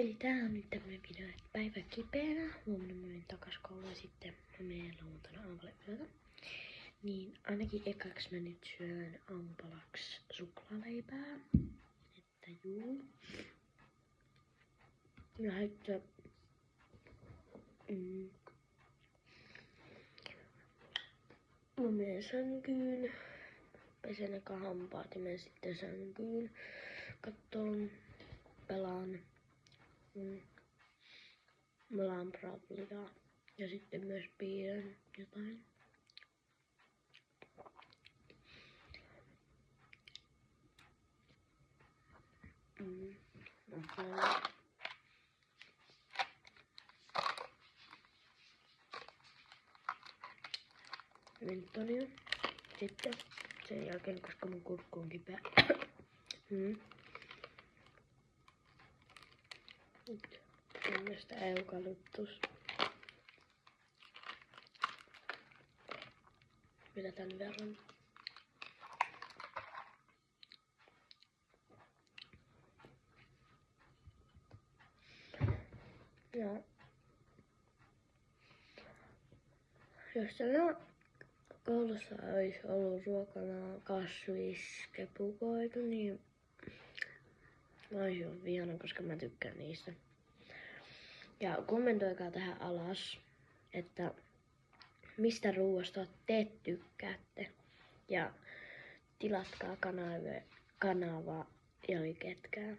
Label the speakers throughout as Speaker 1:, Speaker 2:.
Speaker 1: Eli tää on nyt tämmönen video, että päivä kipeänä. Huomenna mä menen takas kouluun sitten mä menen lauantaina aamulla yötä. Niin ainakin ekaksi mä nyt syön aamupalaksi suklaaleipää. Että juu. Ja sitten mä menen sänkyyn. Pesen eka hampaat ja menen sitten sänkyyn. Kattoon, pelaan. Pelaan Bravlia. Ja sitten myös piirrän jotain. Mentonia. Sitten sen jälkeen, koska mun kurkku on kipeä. Nyt tämmöstä eukalyptus. Vielä tän verran. Ja jos tänään koulussa olisi ollut ruokana kasviskepukoita, niin mä olisin ollut vihana, koska mä tykkään niistä. Ja kommentoikaa tähän alas, että mistä ruuasta te tykkäätte. Ja tilatkaa kanavaa ja liketkää.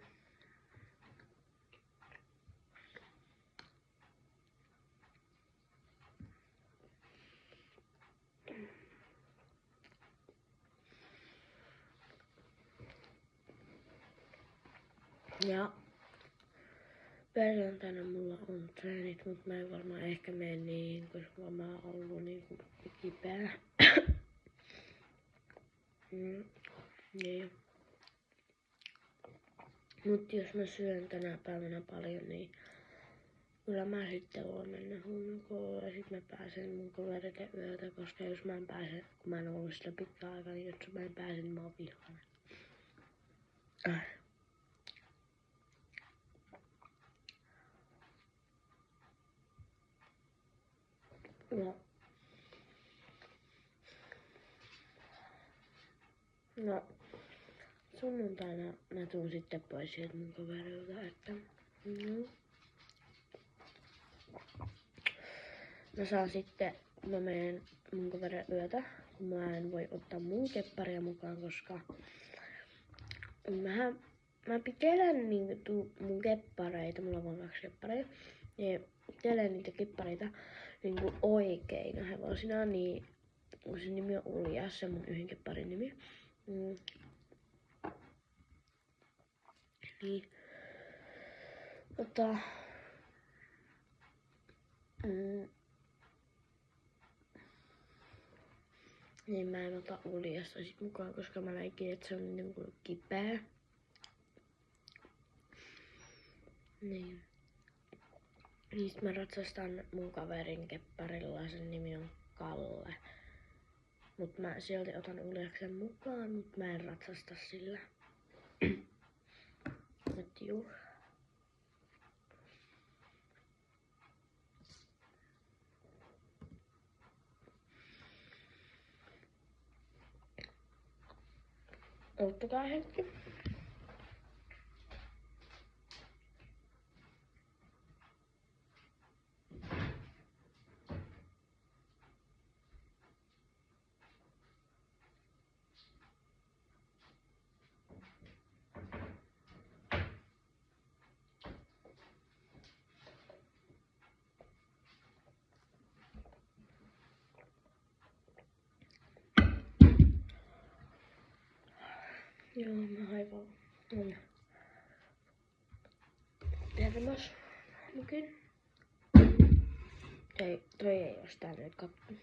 Speaker 1: Ja perjantaina mulla on treenit, mutta mä en varmaan ehkä mene niihin, koska mä oon ollut niinku kipeä. Niin. Mut jos mä syön tänä päivänä paljon, niin kyllä mä sitten voin mennä huomenna ja sit mä pääsen mun kavereiden yötä, koska jos mä en pääse, kun mä en ollut sillä pitkään aikaa, niin jos mä en pääse, niin mä oon vihainen. No, sunnuntaina mä tuun sitten pois sieltä mun kaverilta, että mä saan sitten, mä menen mun kaverin yötä, kun mä en voi ottaa mun kepparia mukaan, koska mä pitelen niinku mun keppareita, mulla on vaan 2 keppareita, niin pitelen niitä keppareita niinku oikeina hevosina, niin se nimi on Uljas, se mun yhden kepparin nimi. Niin, niin mä en ota Uljasta sit mukaan, koska mä näin, että se on niinku kipeä. Niin. Niin sit mä ratsastan mun kaverin kepparilla, sen nimi on Kalle. Mut mä silti otan Uljaksen mukaan, mut mä en ratsasta sillä. Mut juu. Ottakaa hetki. Joo, mä aivan on termosmukin. Toi ei oo sitä nyt kattu.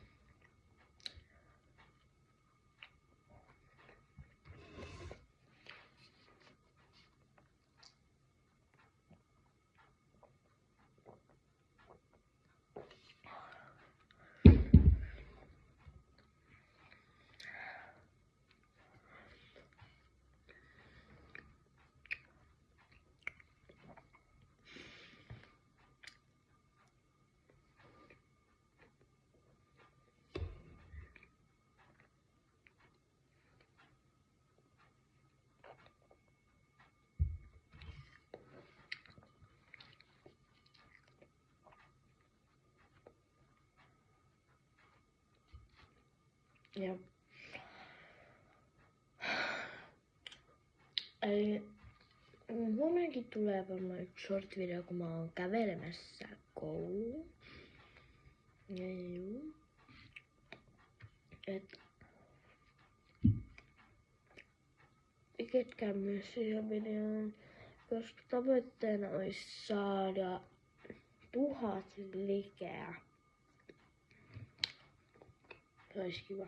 Speaker 1: Ja eli huomennakin tulee varmaan yksi short-video, kun mä oon kävelemässä kouluun. Ja juu. Et ketkään myös siihen videoon, koska tavoitteena olisi saada 1000 likeä. Se olisi kiva.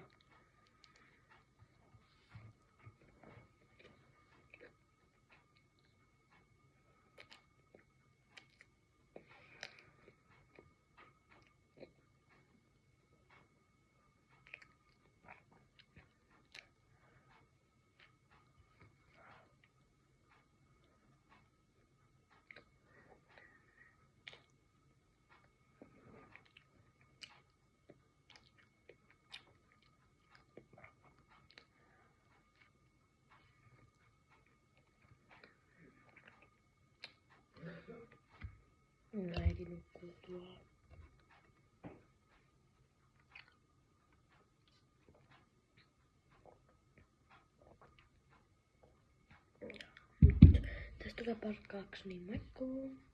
Speaker 1: Äiti nukkuu tuolla. Tästä tulee part 2, niin moikkuu!